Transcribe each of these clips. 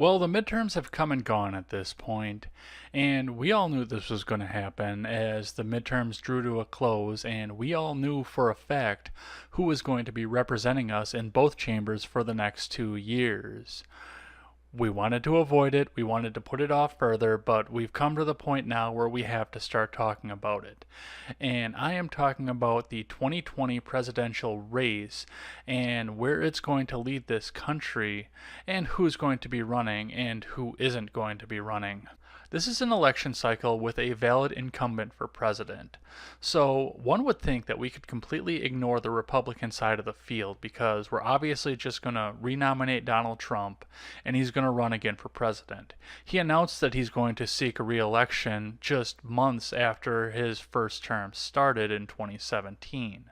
Well, the midterms have come and gone at this point, and we all knew this was going to happen as the midterms drew to a close, and we all knew for a fact who was going to be representing us in both chambers for the next 2 years. We wanted to avoid it, we wanted to put it off further, but we've come to the point now where we have to start talking about it. And I am talking about the 2020 presidential race and where it's going to lead this country and who's going to be running and who isn't going to be running. This is an election cycle with a valid incumbent for president. So one would think that we could completely ignore the Republican side of the field because we're obviously just going to renominate Donald Trump and he's going to run again for president. He announced that he's going to seek a re-election just months after his first term started in 2017.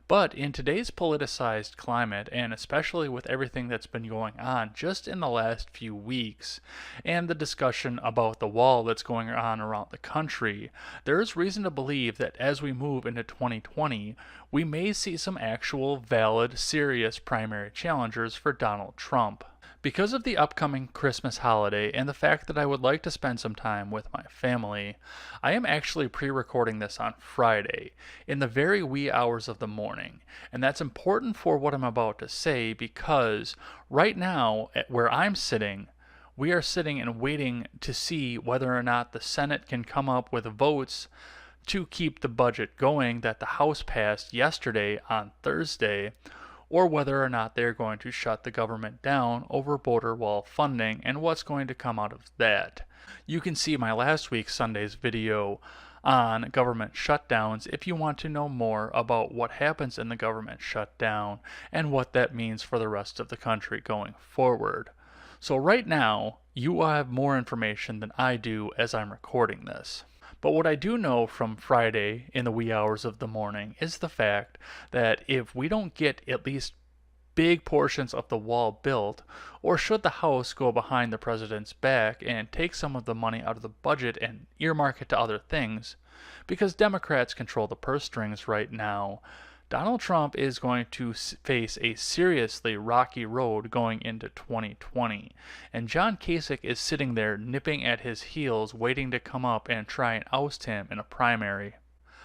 But in today's politicized climate, and especially with everything that's been going on just in the last few weeks, and the discussion about the wall that's going on around the country, there is reason to believe that as we move into 2020, we may see some actual, valid, serious primary challengers for Donald Trump. Because of the upcoming Christmas holiday and the fact that I would like to spend some time with my family, I am actually pre-recording this on Friday, in the very wee hours of the morning. And that's important for what I'm about to say because right now, at where I'm sitting, we are sitting and waiting to see whether or not the Senate can come up with votes to keep the budget going that the House passed yesterday on Thursday, or whether or not they're going to shut the government down over border wall funding and what's going to come out of that. You can see my last week's Sunday's video on government shutdowns if you want to know more about what happens in the government shutdown and what that means for the rest of the country going forward. So right now, you will have more information than I do as I'm recording this. But what I do know from Friday in the wee hours of the morning is the fact that if we don't get at least big portions of the wall built, or should the House go behind the president's back and take some of the money out of the budget and earmark it to other things, because Democrats control the purse strings right now, Donald Trump is going to face a seriously rocky road going into 2020, and John Kasich is sitting there nipping at his heels waiting to come up and try and oust him in a primary.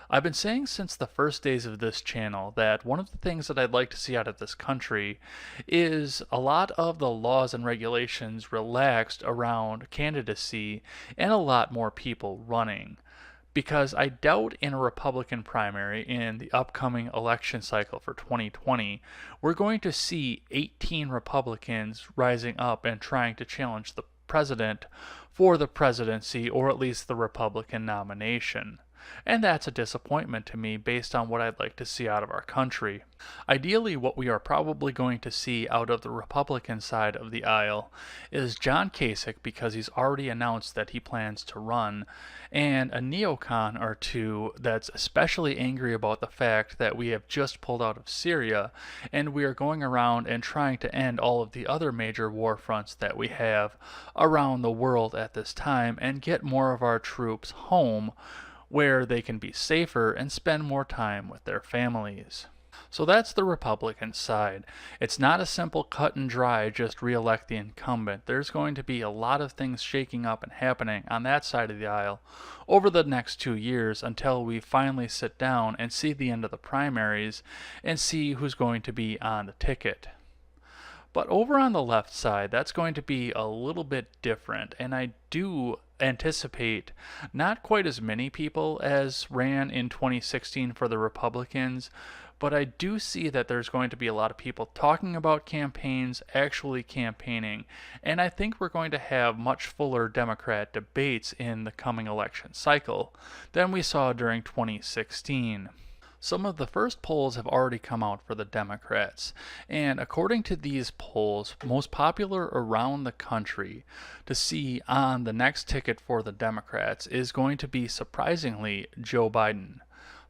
I've been saying since the first days of this channel that one of the things that I'd like to see out of this country is a lot of the laws and regulations relaxed around candidacy and a lot more people running. Because I doubt in a Republican primary in the upcoming election cycle for 2020, we're going to see 18 Republicans rising up and trying to challenge the president for the presidency or at least the Republican nomination. And that's a disappointment to me based on what I'd like to see out of our country. Ideally, what we are probably going to see out of the Republican side of the aisle is John Kasich, because he's already announced that he plans to run, and a neocon or two that's especially angry about the fact that we have just pulled out of Syria and we are going around and trying to end all of the other major war fronts that we have around the world at this time and get more of our troops home where they can be safer and spend more time with their families. So that's the Republican side. It's not a simple cut and dry just re-elect the incumbent. There's going to be a lot of things shaking up and happening on that side of the aisle over the next 2 years until we finally sit down and see the end of the primaries and see who's going to be on the ticket. But over on the left side, that's going to be a little bit different, and I do anticipate not quite as many people as ran in 2016 for the Republicans, but I do see that there's going to be a lot of people talking about campaigns, actually campaigning, and I think we're going to have much fuller Democrat debates in the coming election cycle than we saw during 2016. Some of the first polls have already come out for the Democrats, and according to these polls, most popular around the country to see on the next ticket for the Democrats is going to be, surprisingly, Joe Biden,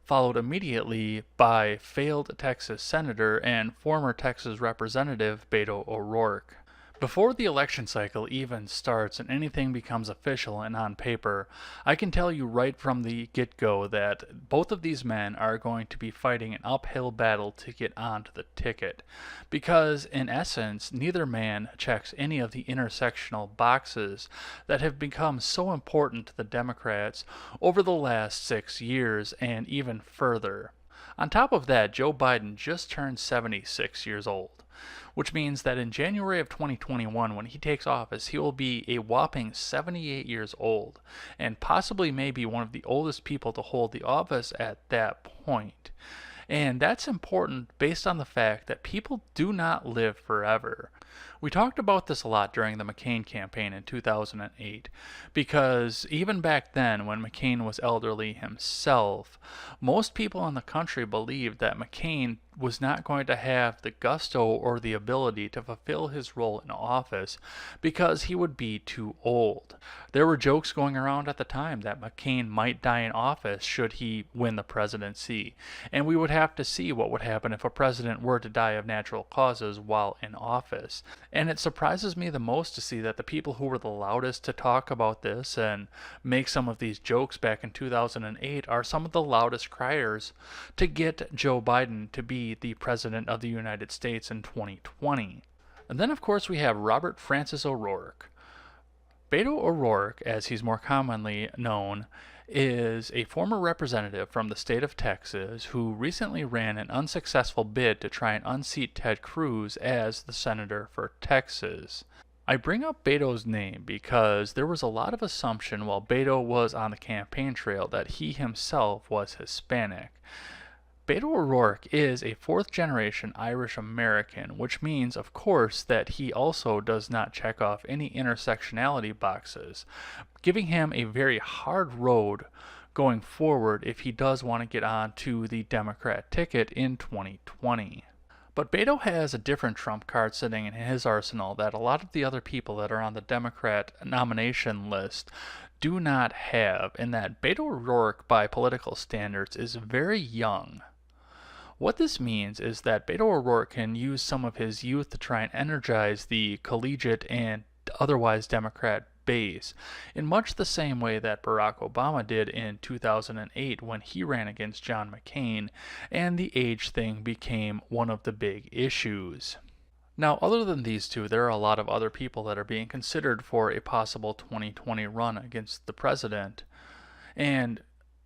followed immediately by failed Texas Senator and former Texas Representative Beto O'Rourke. Before the election cycle even starts and anything becomes official and on paper, I can tell you right from the get go that both of these men are going to be fighting an uphill battle to get onto the ticket. Because, in essence, neither man checks any of the intersectional boxes that have become so important to the Democrats over the last 6 years and even further. On top of that, Joe Biden just turned 76 years old, which means that in January of 2021, when he takes office, he will be a whopping 78 years old, and possibly maybe one of the oldest people to hold the office at that point. And that's important based on the fact that people do not live forever. We talked about this a lot during the McCain campaign in 2008, because even back then, when McCain was elderly himself, most people in the country believed that McCain was not going to have the gusto or the ability to fulfill his role in office because he would be too old. There were jokes going around at the time that McCain might die in office should he win the presidency, and we would have to see what would happen if a president were to die of natural causes while in office. And it surprises me the most to see that the people who were the loudest to talk about this and make some of these jokes back in 2008 are some of the loudest criers to get Joe Biden to be the President of the United States in 2020. And then, of course, we have Robert Francis O'Rourke. Beto O'Rourke, as he's more commonly known, is a former representative from the state of Texas who recently ran an unsuccessful bid to try and unseat Ted Cruz as the senator for Texas. I bring up Beto's name because there was a lot of assumption while Beto was on the campaign trail that he himself was Hispanic. Beto O'Rourke is a fourth-generation Irish American, which means, of course, that he also does not check off any intersectionality boxes, giving him a very hard road going forward if he does want to get on to the Democrat ticket in 2020. But Beto has a different trump card sitting in his arsenal that a lot of the other people that are on the Democrat nomination list do not have, in that Beto O'Rourke, by political standards, is very young. What this means is that Beto O'Rourke can use some of his youth to try and energize the collegiate and otherwise Democrat base in much the same way that Barack Obama did in 2008 when he ran against John McCain, and the age thing became one of the big issues. Now, other than these two, there are a lot of other people that are being considered for a possible 2020 run against the president, and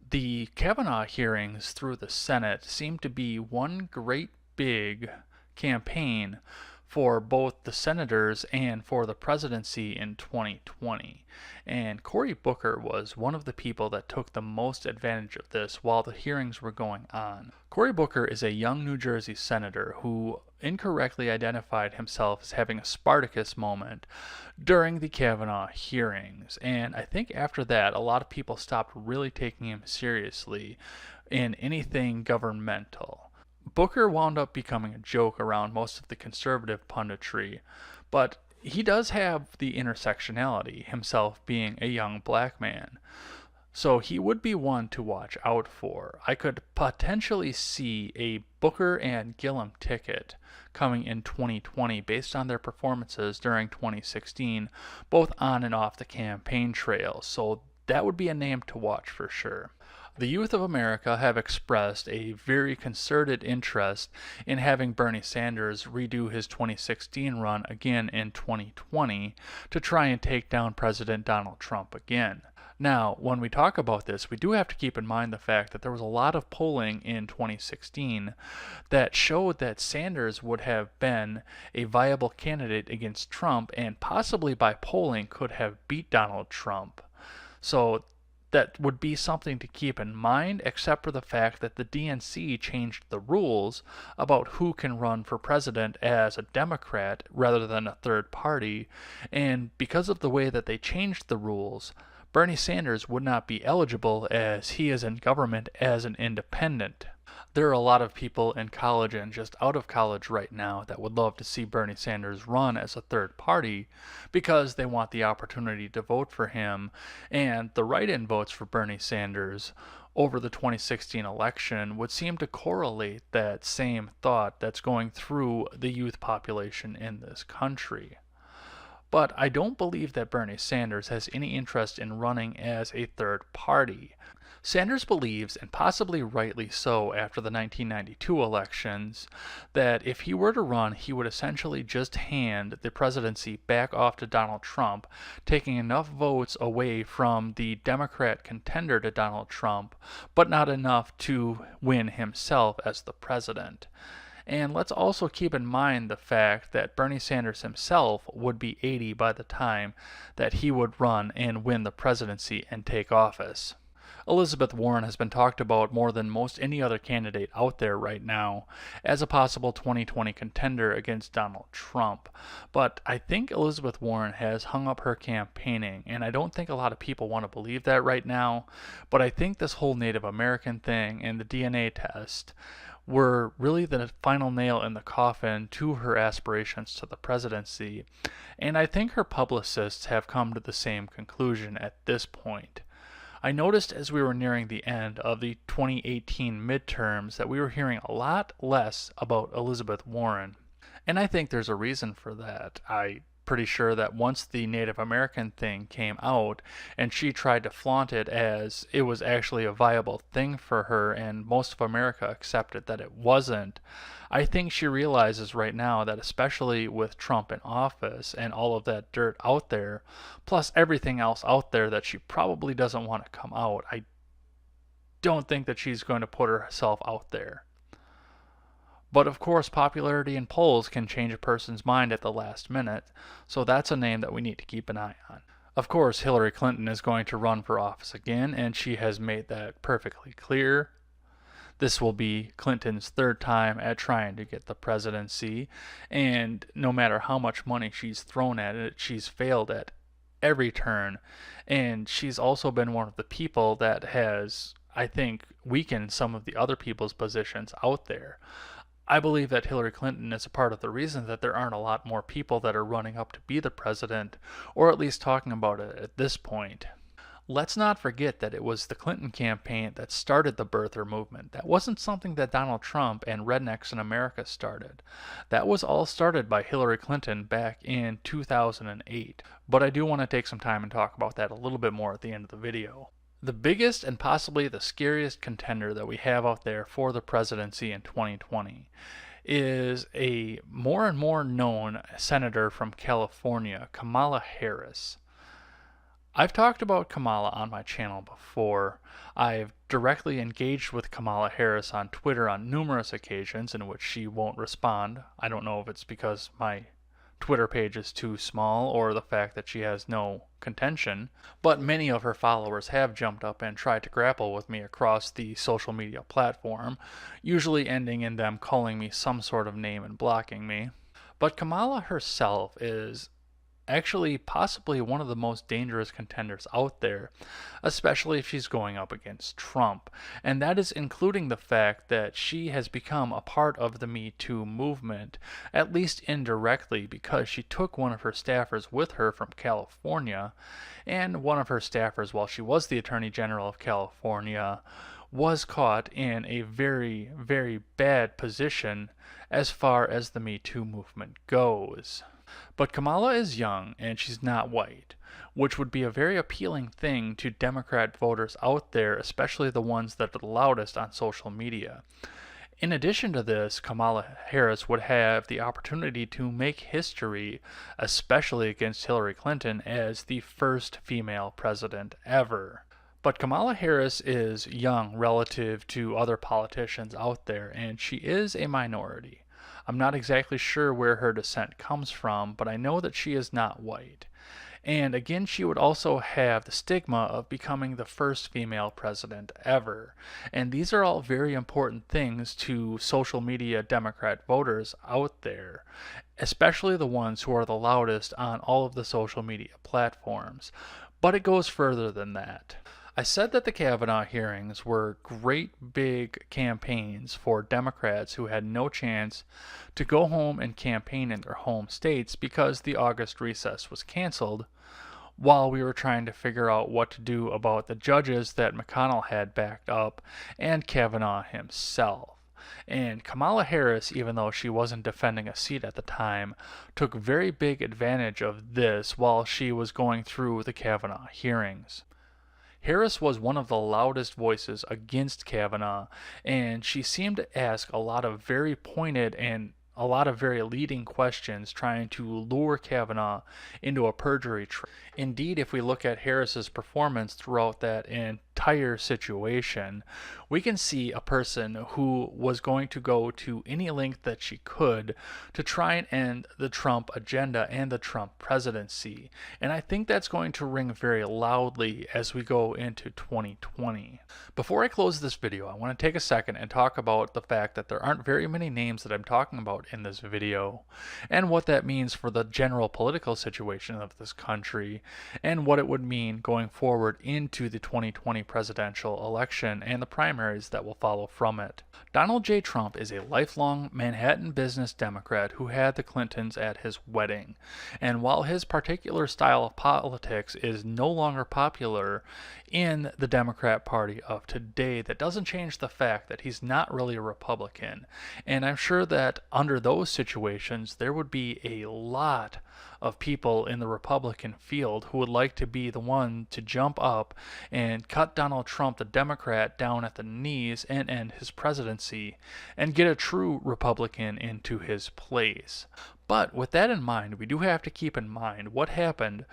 the Kavanaugh hearings through the Senate seem to be one great big campaign for both the senators and for the presidency in 2020. And Cory Booker was one of the people that took the most advantage of this while the hearings were going on. Cory Booker is a young New Jersey senator who incorrectly identified himself as having a Spartacus moment during the Kavanaugh hearings. And I think after that, a lot of people stopped really taking him seriously in anything governmental. Booker wound up becoming a joke around most of the conservative punditry, but he does have the intersectionality, himself being a young black man. So he would be one to watch out for. I could potentially see a Booker and Gillum ticket coming in 2020 based on their performances during 2016, both on and off the campaign trail. So that would be a name to watch for sure. The youth of America have expressed a very concerted interest in having Bernie Sanders redo his 2016 run again in 2020 to try and take down President Donald Trump again. Now, when we talk about this, we do have to keep in mind the fact that there was a lot of polling in 2016 that showed that Sanders would have been a viable candidate against Trump and possibly by polling could have beat Donald Trump. So that would be something to keep in mind, except for the fact that the DNC changed the rules about who can run for president as a Democrat rather than a third party, and because of the way that they changed the rules, Bernie Sanders would not be eligible as he is in government as an independent. There are a lot of people in college and just out of college right now that would love to see Bernie Sanders run as a third party because they want the opportunity to vote for him, and the write-in votes for Bernie Sanders over the 2016 election would seem to correlate that same thought that's going through the youth population in this country. But I don't believe that Bernie Sanders has any interest in running as a third party. Sanders believes, and possibly rightly so after the 1992 elections, that if he were to run, he would essentially just hand the presidency back off to Donald Trump, taking enough votes away from the Democrat contender to Donald Trump, but not enough to win himself as the president. And let's also keep in mind the fact that Bernie Sanders himself would be 80 by the time that he would run and win the presidency and take office. Elizabeth Warren has been talked about more than most any other candidate out there right now as a possible 2020 contender against Donald Trump. But I think Elizabeth Warren has hung up her campaigning, and I don't think a lot of people want to believe that right now. But I think this whole Native American thing and the DNA test were really the final nail in the coffin to her aspirations to the presidency. And I think her publicists have come to the same conclusion at this point. I noticed as we were nearing the end of the 2018 midterms that we were hearing a lot less about Elizabeth Warren. And I think there's a reason for that. I'm pretty sure that once the Native American thing came out and she tried to flaunt it as it was actually a viable thing for her and most of America accepted that it wasn't, I think she realizes right now that especially with Trump in office and all of that dirt out there, plus everything else out there that she probably doesn't want to come out, I don't think that she's going to put herself out there. But of course, popularity in polls can change a person's mind at the last minute, so that's a name that we need to keep an eye on. Of course, Hillary Clinton is going to run for office again, and she has made that perfectly clear. This will be Clinton's third time at trying to get the presidency, and no matter how much money she's thrown at it, she's failed at every turn. And she's also been one of the people that has, I think, weakened some of the other people's positions out there. I believe that Hillary Clinton is a part of the reason that there aren't a lot more people that are running up to be the president, or at least talking about it at this point. Let's not forget that it was the Clinton campaign that started the birther movement. That wasn't something that Donald Trump and Rednecks in America started. That was all started by Hillary Clinton back in 2008. But I do want to take some time and talk about that a little bit more at the end of the video. The biggest and possibly the scariest contender that we have out there for the presidency in 2020 is a more and more known senator from California, Kamala Harris. I've talked about Kamala on my channel before. I've directly engaged with Kamala Harris on Twitter on numerous occasions in which she won't respond. I don't know if it's because my Twitter page is too small or the fact that she has no contention, but many of her followers have jumped up and tried to grapple with me across the social media platform, usually ending in them calling me some sort of name and blocking me. But Kamala herself is actually possibly one of the most dangerous contenders out there, especially if she's going up against Trump. And that is including the fact that she has become a part of the Me Too movement, at least indirectly, because she took one of her staffers with her from California, and one of her staffers, while she was the Attorney General of California, was caught in a very, very bad position as far as the Me Too movement goes. But Kamala is young and she's not white, which would be a very appealing thing to Democrat voters out there, especially the ones that are the loudest on social media. In addition to this, Kamala Harris would have the opportunity to make history, especially against Hillary Clinton, as the first female president ever. But Kamala Harris is young relative to other politicians out there, and she is a minority. I'm not exactly sure where her descent comes from, but I know that she is not white. And again, she would also have the stigma of becoming the first female president ever. And these are all very important things to social media Democrat voters out there, especially the ones who are the loudest on all of the social media platforms. But it goes further than that. I said that the Kavanaugh hearings were great big campaigns for Democrats who had no chance to go home and campaign in their home states because the August recess was canceled, while we were trying to figure out what to do about the judges that McConnell had backed up and Kavanaugh himself. And Kamala Harris, even though she wasn't defending a seat at the time, took very big advantage of this while she was going through the Kavanaugh hearings. Harris was one of the loudest voices against Kavanaugh, and she seemed to ask a lot of very pointed and a lot of very leading questions trying to lure Kavanaugh into a perjury trial. Indeed, if we look at Harris's performance throughout that entire situation, we can see a person who was going to go to any length that she could to try and end the Trump agenda and the Trump presidency. And I think that's going to ring very loudly as we go into 2020. Before I close this video, I want to take a second and talk about the fact that there aren't very many names that I'm talking about in this video, and what that means for the general political situation of this country, and what it would mean going forward into the 2020 presidential election and the primaries that will follow from it. Donald J. Trump is a lifelong Manhattan business Democrat who had the Clintons at his wedding, and while his particular style of politics is no longer popular in the Democrat Party of today, that doesn't change the fact that he's not really a Republican. And I'm sure that under those situations, there would be a lot of people in the Republican field who would like to be the one to jump up and cut Donald Trump, the Democrat, down at the knees and end his presidency and get a true Republican into his place. But with that in mind, we do have to keep in mind what happened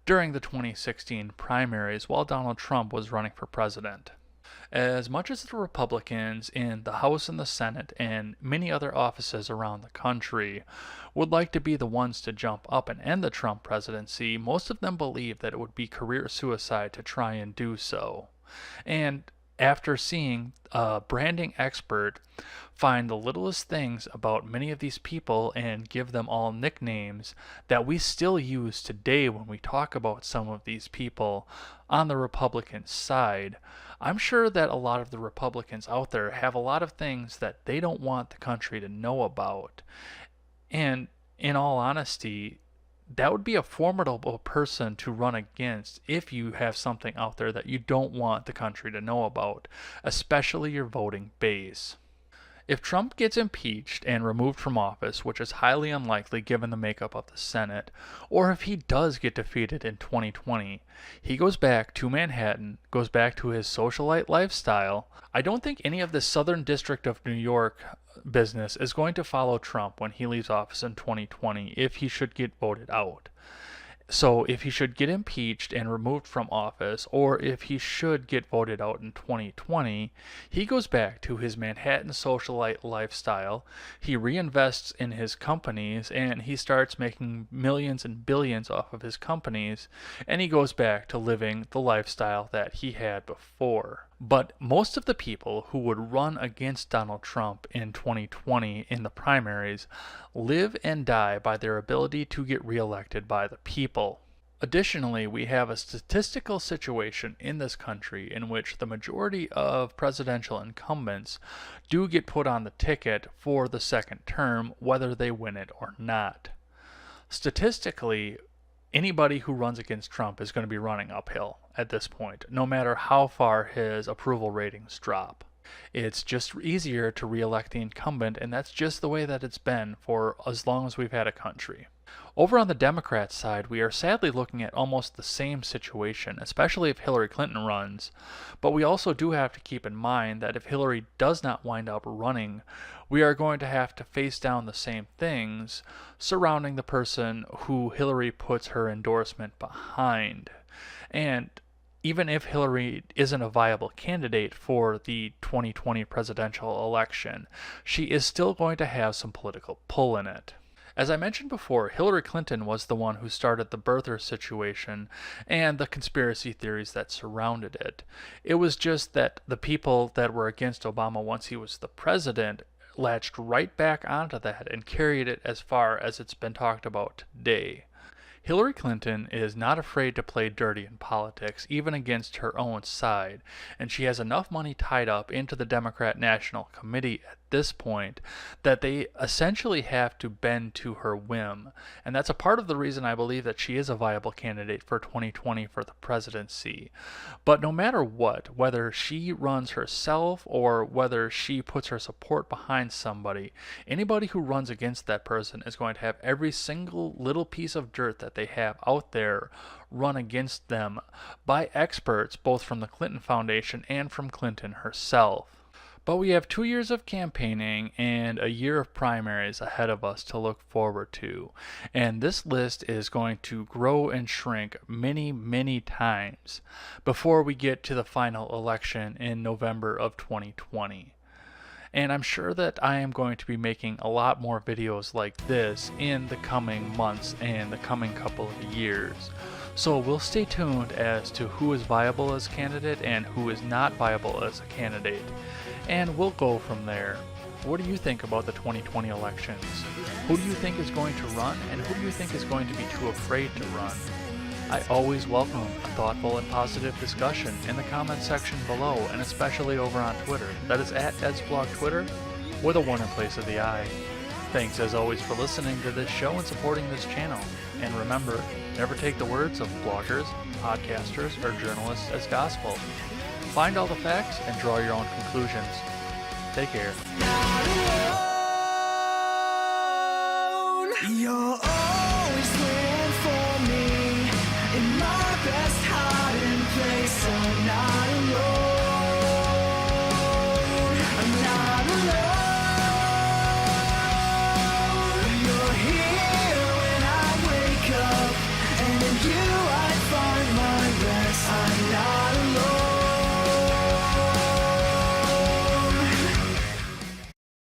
during the 2016 primaries while Donald Trump was running for president. As much as the Republicans in the House and the Senate and many other offices around the country would like to be the ones to jump up and end the Trump presidency, most of them believe that it would be career suicide to try and do so. And after seeing a branding expert find the littlest things about many of these people and give them all nicknames that we still use today when we talk about some of these people on the Republican side, I'm sure that a lot of the Republicans out there have a lot of things that they don't want the country to know about. And in all honesty, that would be a formidable person to run against if you have something out there that you don't want the country to know about, especially your voting base. If Trump gets impeached and removed from office, which is highly unlikely given the makeup of the Senate, or if he does get defeated in 2020, he goes back to Manhattan, goes back to his socialite lifestyle. I don't think any of the Southern District of New York business is going to follow Trump when he leaves office in 2020 if he should get voted out. So if he should get impeached and removed from office, or if he should get voted out in 2020, he goes back to his Manhattan socialite lifestyle, he reinvests in his companies, and he starts making millions and billions off of his companies, and he goes back to living the lifestyle that he had before. But most of the people who would run against Donald Trump in 2020 in the primaries live and die by their ability to get reelected by the people. Additionally, we have a statistical situation in this country in which the majority of presidential incumbents do get put on the ticket for the second term, whether they win it or not. Statistically, anybody who runs against Trump is going to be running uphill at this point, no matter how far his approval ratings drop. It's just easier to reelect the incumbent, and that's just the way that it's been for as long as we've had a country. Over on the Democrat side, we are sadly looking at almost the same situation, especially if Hillary Clinton runs. But we also do have to keep in mind that if Hillary does not wind up running, we are going to have to face down the same things surrounding the person who Hillary puts her endorsement behind. And even if Hillary isn't a viable candidate for the 2020 presidential election, she is still going to have some political pull in it. As I mentioned before, Hillary Clinton was the one who started the birther situation and the conspiracy theories that surrounded it. It was just that the people that were against Obama once he was the president latched right back onto that and carried it as far as it's been talked about today. Hillary Clinton is not afraid to play dirty in politics, even against her own side, and she has enough money tied up into the Democrat National Committee at this point that they essentially have to bend to her whim. And that's a part of the reason I believe that she is a viable candidate for 2020 for the presidency. But no matter what, whether she runs herself or whether she puts her support behind somebody, anybody who runs against that person is going to have every single little piece of dirt that they have out there run against them by experts both from the Clinton Foundation and from Clinton herself. But we have 2 years of campaigning and a year of primaries ahead of us to look forward to. And this list is going to grow and shrink many, many times before we get to the final election in November of 2020. And I'm sure that I am going to be making a lot more videos like this in the coming months and the coming couple of years. So we'll stay tuned as to who is viable as a candidate and who is not viable as a candidate. And we'll go from there. What do you think about the 2020 elections? Who do you think is going to run, and who do you think is going to be too afraid to run? I always welcome a thoughtful and positive discussion in the comment section below, and especially over on Twitter. That is at EdsBlog Twitter, with a 1 in place of the I. Thanks as always for listening to this show and supporting this channel. And remember, never take the words of bloggers, podcasters, or journalists as gospel. Find all the facts and draw your own conclusions. Take care.